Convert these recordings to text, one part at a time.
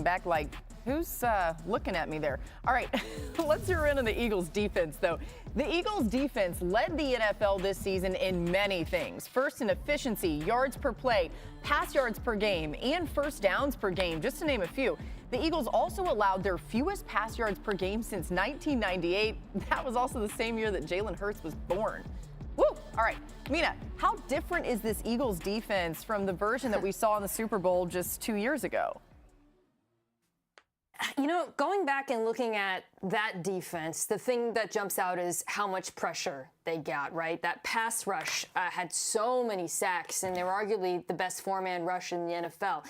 back like, who's looking at me there? All right, let's zero in on the Eagles defense, though. The Eagles defense led the NFL this season in many things. First in efficiency, yards per play, pass yards per game, and first downs per game, just to name a few. The Eagles also allowed their fewest pass yards per game since 1998. That was also the same year that Jalen Hurts was born. Woo! All right, Mina, how different is this Eagles defense from the version that we saw in the Super Bowl just 2 years ago? You know, going back and looking at that defense, the thing that jumps out is how much pressure they got, right? That pass rush had so many sacks, and they were arguably the best four-man rush in the NFL.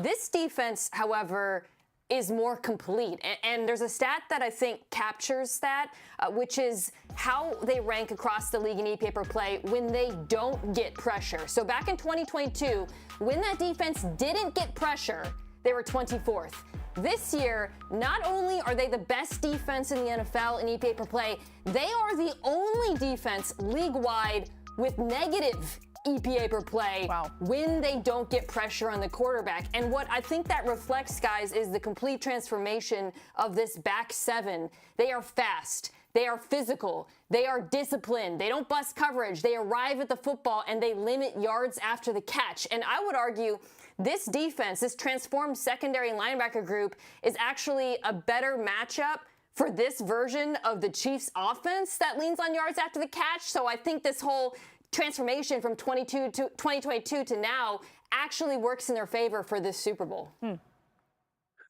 This defense, however, is more complete. And there's a stat that I think captures that, which is how they rank across the league in EPA per play when they don't get pressure. So back in 2022, when that defense didn't get pressure, they were 24th. This year, not only are they the best defense in the NFL in EPA per play, they are the only defense league-wide with negative EPA per play when they don't get pressure on the quarterback. And what I think that reflects, guys, is the complete transformation of this back seven. They are fast. They are physical. They are disciplined. They don't bust coverage. They arrive at the football, and they limit yards after the catch. And I would argue this defense, this transformed secondary linebacker group, is actually a better matchup for this version of the Chiefs offense that leans on yards after the catch. So I think this whole transformation from 2022 to now actually works in their favor for this Super Bowl.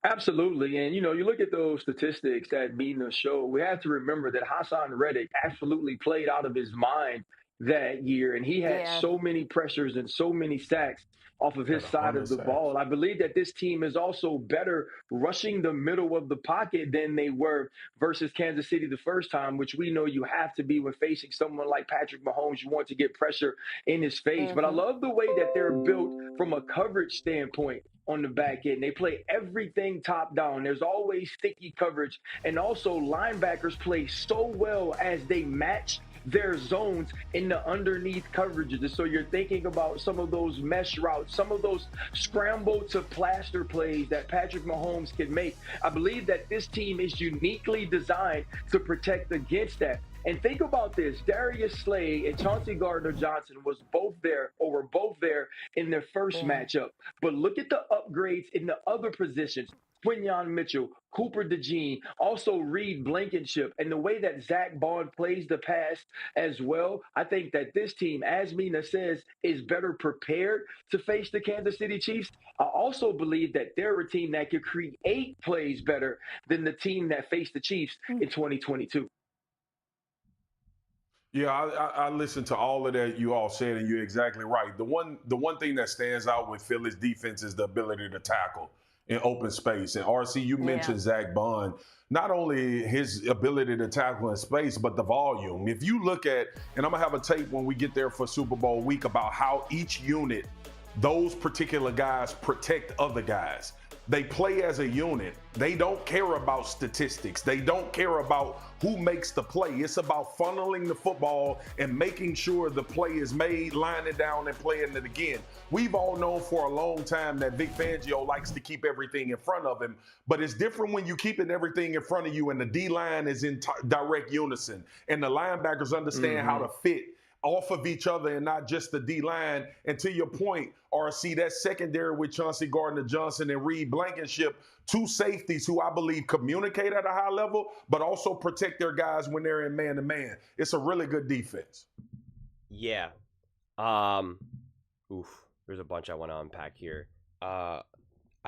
Absolutely. And, you know, you look at those statistics that Mina showed, we have to remember that Hassan Reddick absolutely played out of his mind that year. And he had so many pressures and so many sacks off of his side of the ball. I believe that this team is also better rushing the middle of the pocket than they were versus Kansas City the first time, which we know you have to be when facing someone like Patrick Mahomes. You want to get pressure in his face. But I love the way that they're built from a coverage standpoint on the back end. They play everything top down. There's always sticky coverage. And also linebackers play so well as they match their zones in the underneath coverages. So you're thinking about some of those mesh routes, some of those scramble to plaster plays that Patrick Mahomes can make. I believe that this team is uniquely designed to protect against that. And think about this, Darius Slay and Chauncey Gardner-Johnson were both there in their first matchup. But look at the upgrades in the other positions. Quinyon Mitchell, Cooper DeJean, also Reed Blankenship, and the way that Zach Bond plays the pass as well. I think that this team, as Mina says, is better prepared to face the Kansas City Chiefs. I also believe that they're a team that could create plays better than the team that faced the Chiefs in 2022. Yeah, I listened to all of that you all said, and you're exactly right. The one thing that stands out with Philly's defense is the ability to tackle in open space. And RC, you mentioned Zach Bond. Not only his ability to tackle in space, but the volume. If you look at, and I'm going to have a tape when we get there for Super Bowl week about how each unit, those particular guys protect other guys. They play as a unit. They don't care about statistics. They don't care about who makes the play. It's about funneling the football and making sure the play is made, lining down and playing it again. We've all known for a long time that Vic Fangio likes to keep everything in front of him, but it's different when you're keeping everything in front of you and the D-line is in direct unison and the linebackers understand how to fit off of each other and not just the D-line. And to your point, RC, that secondary with Chauncey Gardner-Johnson and Reed Blankenship, two safeties who I believe communicate at a high level, but also protect their guys when they're in man-to-man. It's a really good defense. Yeah. There's a bunch I want to unpack here. I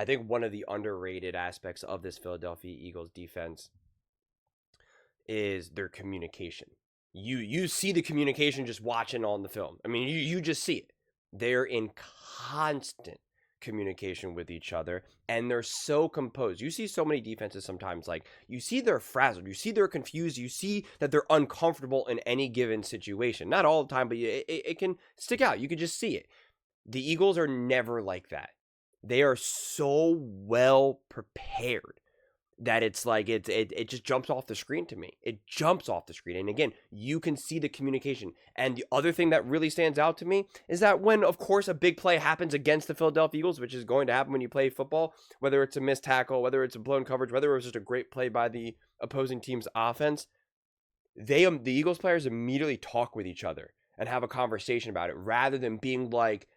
think one of the underrated aspects of this Philadelphia Eagles defense is their communication. You see the communication just watching on the film. I mean, you just see it. They're in constant communication with each other, and they're so composed. You see so many defenses sometimes, like, you see they're frazzled. You see they're confused. You see that they're uncomfortable in any given situation. Not all the time, but it can stick out. You can just see it. The Eagles are never like that. They are so well prepared that it's like it just jumps off the screen to me. It jumps off the screen. And again, you can see the communication. And the other thing that really stands out to me is that when, of course, a big play happens against the Philadelphia Eagles, which is going to happen when you play football, whether it's a missed tackle, whether it's a blown coverage, whether it was just a great play by the opposing team's offense, the Eagles players immediately talk with each other and have a conversation about it, rather than being like,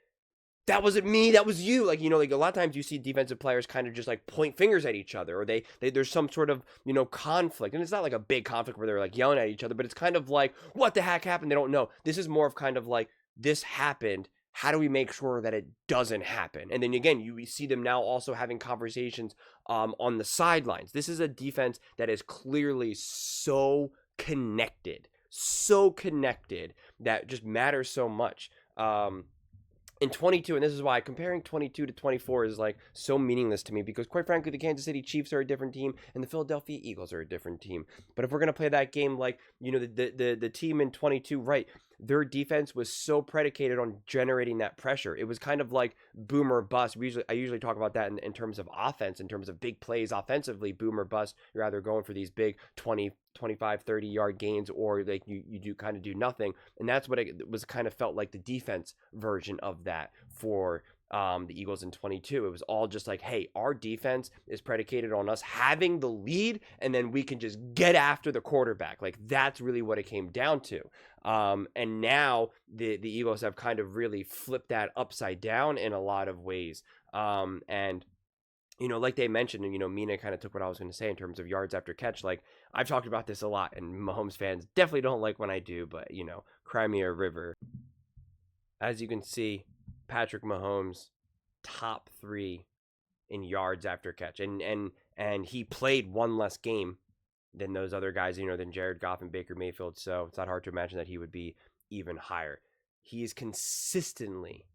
that wasn't me, that was you. Like, like a lot of times you see defensive players kind of just like point fingers at each other, or they there's some sort of, conflict. And it's not like a big conflict where they're like yelling at each other, but it's kind of like, what the heck happened? They don't know. This is more of kind of like, this happened. How do we make sure that it doesn't happen? And then again, you see them now also having conversations on the sidelines. This is a defense that is clearly so connected that just matters so much. In 22, and this is why comparing 22 to 24 is like so meaningless to me, because quite frankly, the Kansas City Chiefs are a different team and the Philadelphia Eagles are a different team. But if we're going to play that game like, the team in 22, right, their defense was so predicated on generating that pressure. It was kind of like boom or bust. I usually talk about that in terms of offense, in terms of big plays offensively, boom or bust. You're either going for these big 20, 25, 30-yard gains, or like you do nothing. And that's what it was kind of felt like, the defense version of that for the Eagles in 22. It was all just like, hey, our defense is predicated on us having the lead, and then we can just get after the quarterback. Like, that's really what it came down to. And now the Eagles have kind of really flipped that upside down in a lot of ways. And like they mentioned, and, Mina kind of took what I was going to say in terms of yards after catch. Like, I've talked about this a lot, and Mahomes fans definitely don't like when I do, but, cry me a river. As you can see, Patrick Mahomes, top 3 in yards after catch. And he played one less game than those other guys, than Jared Goff and Baker Mayfield. So it's not hard to imagine that he would be even higher. He is consistently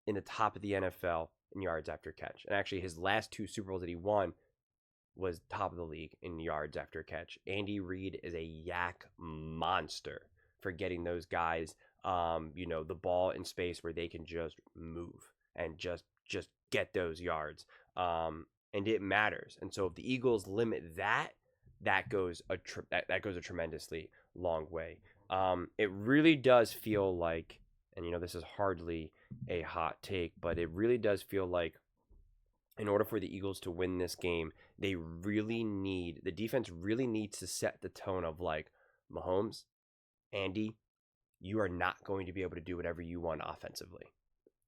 in the top of the NFL in yards after catch. And actually, his last 2 Super Bowls that he won was top of the league in yards after catch. Andy Reid is a yak monster for getting those guys, the ball in space where they can just move and just get those yards. And it matters. And so if the Eagles limit that goes a tremendously long way. It really does feel like, and this is hardly a hot take, but it really does feel like, in order for the Eagles to win this game, the defense really needs to set the tone of like, Mahomes, Andy, you are not going to be able to do whatever you want offensively.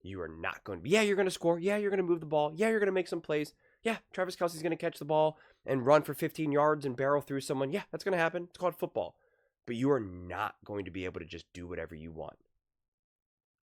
You are not going to. Yeah, you're going to score. Yeah, you're going to move the ball. Yeah, you're going to make some plays. Yeah, Travis Kelce's going to catch the ball and run for 15 yards and barrel through someone. Yeah, that's going to happen. It's called football. But you are not going to be able to just do whatever you want.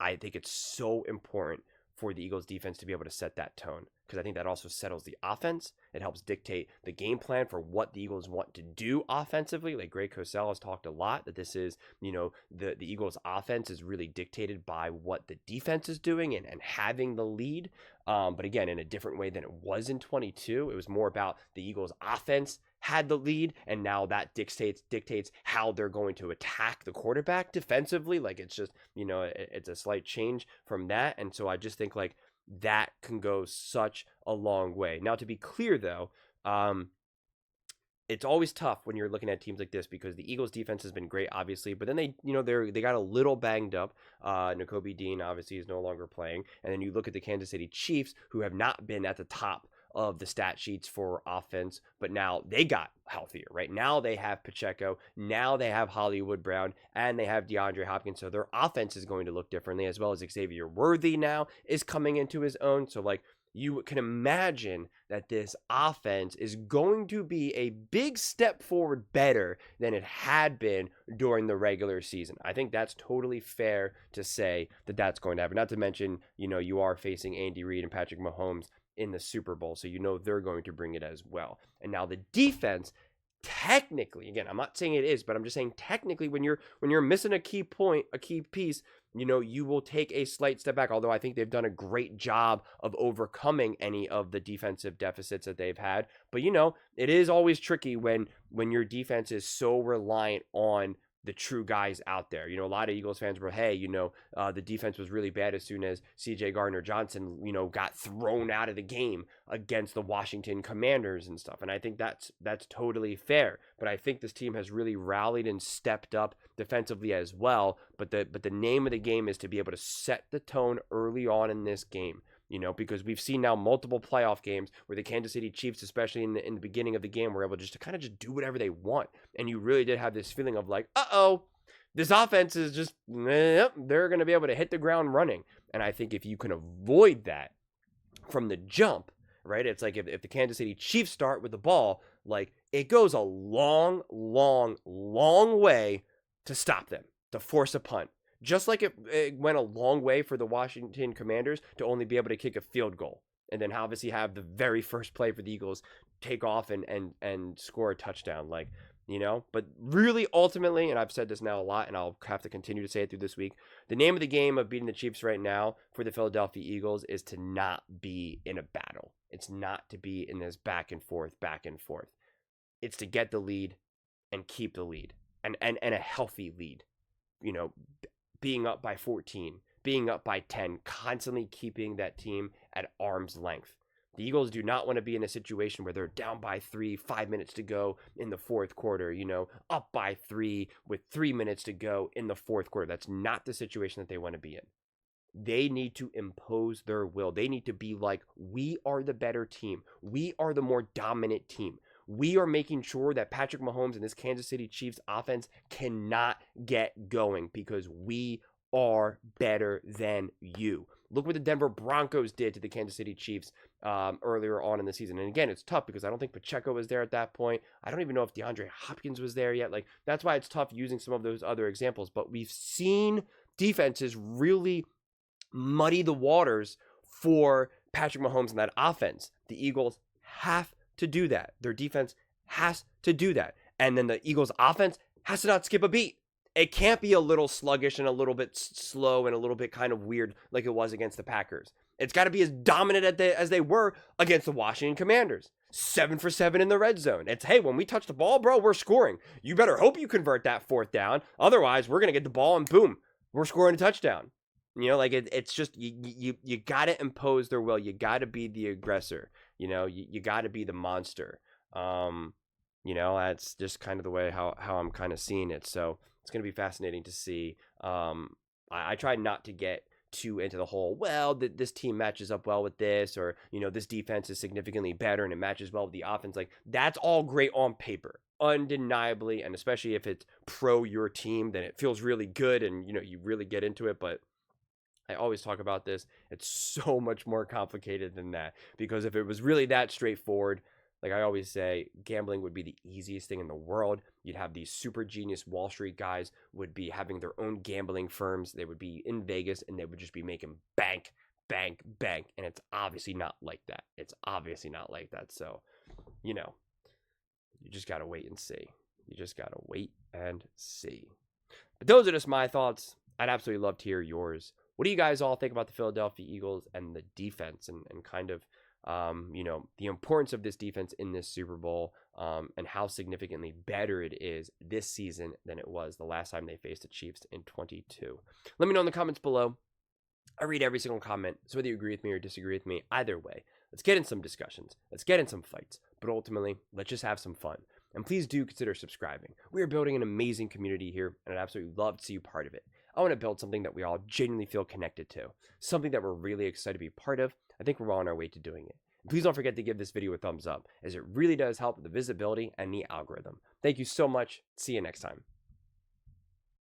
I think it's so important for the Eagles defense to be able to set that tone, because I think that also settles the offense. It helps dictate the game plan for what the Eagles want to do offensively. Like Greg Cosell has talked a lot that this is, the Eagles offense is really dictated by what the defense is doing and having the lead. But again, in a different way than it was in 22. It was more about the Eagles offense had the lead, and now that dictates how they're going to attack the quarterback defensively. Like, it's just, it's a slight change from that. And so I just think like that can go such a long way. Now, to be clear though, it's always tough when you're looking at teams like this, because the Eagles defense has been great, obviously, but then they got a little banged up. Nakobe Dean obviously is no longer playing. And then you look at the Kansas City Chiefs, who have not been at the top of the stat sheets for offense, but now they got healthier, right? Now they have Pacheco, now they have Hollywood Brown, and they have DeAndre Hopkins, so their offense is going to look differently, as well as Xavier Worthy now is coming into his own. So like, you can imagine that this offense is going to be a big step forward better than it had been during the regular season. I think that's totally fair to say that that's going to happen. Not to mention, you are facing Andy Reid and Patrick Mahomes in the Super Bowl, so they're going to bring it as well. And now the defense, technically, again, I'm not saying it is, but I'm just saying technically, when you're missing a key piece, you will take a slight step back. Although I think they've done a great job of overcoming any of the defensive deficits that they've had. But it is always tricky when your defense is so reliant on the true guys out there. A lot of Eagles fans were, hey, the defense was really bad as soon as C.J. Gardner-Johnson, got thrown out of the game against the Washington Commanders and stuff. And I think that's totally fair. But I think this team has really rallied and stepped up defensively as well. But the name of the game is to be able to set the tone early on in this game. Because we've seen now multiple playoff games where the Kansas City Chiefs, especially in the beginning of the game, were able just to kind of just do whatever they want. And you really did have this feeling of like, this offense is just, they're going to be able to hit the ground running. And I think if you can avoid that from the jump, right, it's like if the Kansas City Chiefs start with the ball, like it goes a long, long, long way to stop them, to force a punt. Just like it went a long way for the Washington Commanders to only be able to kick a field goal. And then obviously have the very first play for the Eagles take off and score a touchdown. But really ultimately, and I've said this now a lot and I'll have to continue to say it through this week, the name of the game of beating the Chiefs right now for the Philadelphia Eagles is to not be in a battle. It's not to be in this back and forth. It's to get the lead and keep the lead and a healthy lead. Being up by 14, being up by 10, constantly keeping that team at arm's length. The Eagles do not want to be in a situation where they're down by 3, 5 minutes to go in the fourth quarter, up by 3 with 3 minutes to go in the fourth quarter. That's not the situation that they want to be in. They need to impose their will. They need to be like, we are the better team. We are the more dominant team. We are making sure that Patrick Mahomes and this Kansas City Chiefs offense cannot get going because we are better than you. Look what the Denver Broncos did to the Kansas City Chiefs earlier on in the season. And again, it's tough because I don't think Pacheco was there at that point. I don't even know if DeAndre Hopkins was there yet. That's why it's tough using some of those other examples. But we've seen defenses really muddy the waters for Patrick Mahomes and that offense. The Eagles have to do that. Their defense has to do that. And then the Eagles offense has to not skip a beat. It can't be a little sluggish and a little bit slow and a little bit kind of weird like it was against the Packers. It's got to be as dominant as they were against the Washington Commanders. 7 for 7 in the red zone. It's, hey, when we touch the ball, bro, we're scoring. You better hope you convert that fourth down. Otherwise, we're going to get the ball and boom, we're scoring a touchdown. It's just, you got to impose their will. You got to be the aggressor. You got to be the monster. That's just kind of the way how I'm kind of seeing it. So it's going to be fascinating to see. I try not to get too into the whole, this team matches up well with this, or, this defense is significantly better and it matches well with the offense. Like, that's all great on paper, undeniably. And especially if it's pro your team, then it feels really good and, you really get into it. But I always talk about this. It's so much more complicated than that, because if it was really that straightforward, like I always say, gambling would be the easiest thing in the world. You'd have these super genius Wall Street guys would be having their own gambling firms. They would be in Vegas and they would just be making bank, bank, bank. And it's obviously not like that. So, you just got to wait and see. But those are just my thoughts. I'd absolutely love to hear yours. What do you guys all think about the Philadelphia Eagles and the defense and kind of, the importance of this defense in this Super Bowl, and how significantly better it is this season than it was the last time they faced the Chiefs in 2022. Let me know in the comments below. I read every single comment, so whether you agree with me or disagree with me, either way, let's get in some discussions. Let's get in some fights. But ultimately, let's just have some fun. And please do consider subscribing. We are building an amazing community here, and I'd absolutely love to see you part of it. I want to build something that we all genuinely feel connected to, something that we're really excited to be part of. I think we're on our way to doing it. And please don't forget to give this video a thumbs up, as it really does help with the visibility and the algorithm. Thank you so much. See you next time.